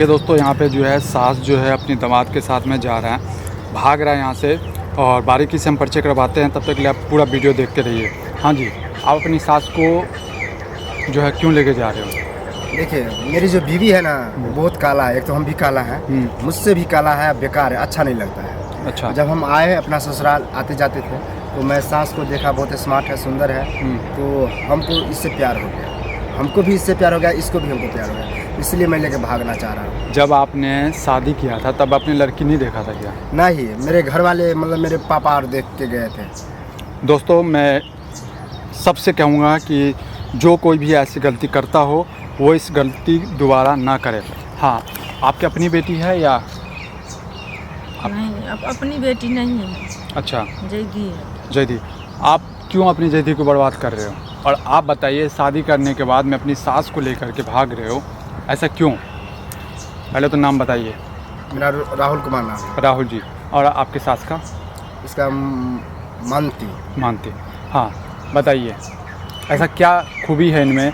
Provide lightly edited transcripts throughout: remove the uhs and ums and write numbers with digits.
ये दोस्तों यहाँ पे जो है सास जो है अपनी दामाद के साथ में जा रहा है, भाग रहा है यहाँ से, और बारीकी से हम परिचय करवाते हैं। तब तक के लिए आप पूरा वीडियो देखते रहिए। हाँ जी, आप अपनी सास को जो है क्यों लेके जा रहे हो? देखिए, मेरी जो बीवी है ना वो बहुत काला है। एक तो हम भी काला है, मुझसे भी काला है, बेकार है, अच्छा नहीं लगता है। अच्छा। जब हम आए अपना ससुराल आते जाते थे तो मैं सास को देखा, बहुत स्मार्ट है, सुंदर है, तो हमको इससे प्यार हो गया। हमको भी इससे प्यार हो गया, इसको भी हमको प्यार हो गया, इसलिए मैं लेके भागना चाह रहा हूँ। जब आपने शादी किया था तब अपनी लड़की नहीं देखा था क्या? नहीं, मेरे घर वाले मतलब मेरे पापा और देख के गए थे। दोस्तों, मैं सबसे कहूँगा कि जो कोई भी ऐसी गलती करता हो वो इस गलती दोबारा ना करे। हाँ, आपकी अपनी बेटी है या नहीं? अब अपनी बेटी नहीं है। अच्छा, जयदी है। जयदी, आप क्यों अपनी जयदी को बर्बाद कर रहे हो? और आप बताइए, शादी करने के बाद में अपनी सास को लेकर के भाग रहे हो, ऐसा क्यों? पहले तो नाम बताइए। मेरा राहुल कुमार नाम है। राहुल जी। और आपकी सास का? इसका मानती। हाँ, बताइए ऐसा क्या खूबी है इनमें,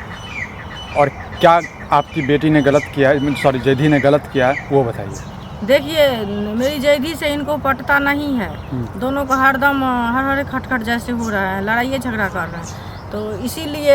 और क्या आपकी बेटी ने गलत किया है, सॉरी जयदी ने गलत किया है, वो बताइए। देखिए, मेरी जयदी से इनको पटता नहीं है। दोनों का हरदम हर खटखट जैसे हो रहा है, लड़ाई झगड़ा कर रहे हैं। तो इसीलिए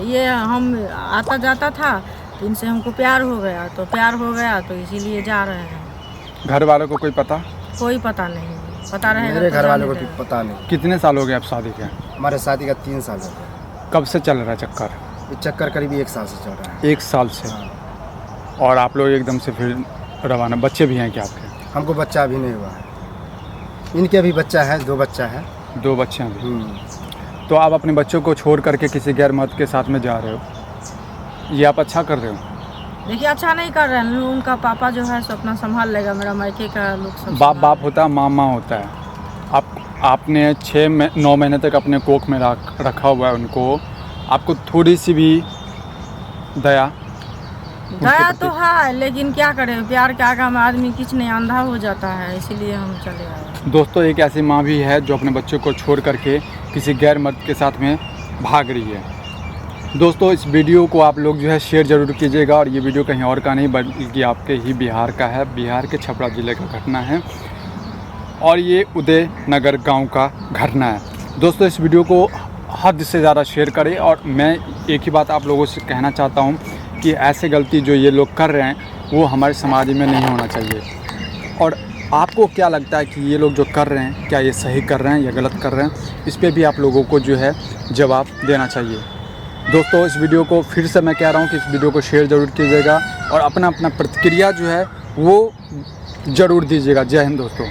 ये हम आता जाता था तो इनसे हमको प्यार हो गया, तो इसीलिए जा रहे हैं। घर वालों को कोई पता? कोई पता नहीं, पता रहेगा मेरे तो घर वालों को जाने भी पता नहीं। कितने साल हो गए आप शादी के? हमारे शादी का 3 साल हो गया। कब से चल रहा है चक्कर? ये चक्कर करीब 1 साल से चल रहा है। 1 साल से। हाँ। और आप लोग एकदम से फिर रवाना? बच्चे भी हैं क्या आपके? हमको बच्चा अभी नहीं हुआ है। इनके भी बच्चा है, 2 बच्चा है। 2 बच्चे हैं भी। तो आप अपने बच्चों को छोड़ करके किसी गैर मर्द के साथ में जा रहे हो, ये आप अच्छा कर रहे हो? देखिए, अच्छा नहीं कर रहे हैं। उनका पापा जो है सो अपना संभाल लेगा, मेरा मायके का लोग सब। बाप होता है, माँ होता है। आपने 9 महीने तक अपने कोख में रखा हुआ है उनको, आपको थोड़ी सी भी दया तो है, लेकिन क्या करें, प्यार के आगे में आदमी किच नहीं, अंधा हो जाता है, इसीलिए हम चले आए। दोस्तों, एक ऐसी माँ भी है जो अपने बच्चों को छोड़ करके किसी गैर मर्द के साथ में भाग रही है। दोस्तों, इस वीडियो को आप लोग जो है शेयर ज़रूर कीजिएगा। और ये वीडियो कहीं और का नहीं बल्कि आपके ही बिहार का है, बिहार के छपरा ज़िले का घटना है, और ये उदयनगर गांव का घटना है। दोस्तों, इस वीडियो को हद से ज़्यादा शेयर करें। और मैं एक ही बात आप लोगों से कहना चाहता हूँ कि ऐसे गलती जो ये लोग कर रहे हैं वो हमारे समाज में नहीं होना चाहिए। और आपको क्या लगता है कि ये लोग जो कर रहे हैं, क्या ये सही कर रहे हैं या गलत कर रहे हैं? इस पे भी आप लोगों को जो है जवाब देना चाहिए। दोस्तों, इस वीडियो को फिर से मैं कह रहा हूँ कि इस वीडियो को शेयर ज़रूर कीजिएगा और अपना प्रतिक्रिया जो है वो ज़रूर दीजिएगा। जय हिंद दोस्तों।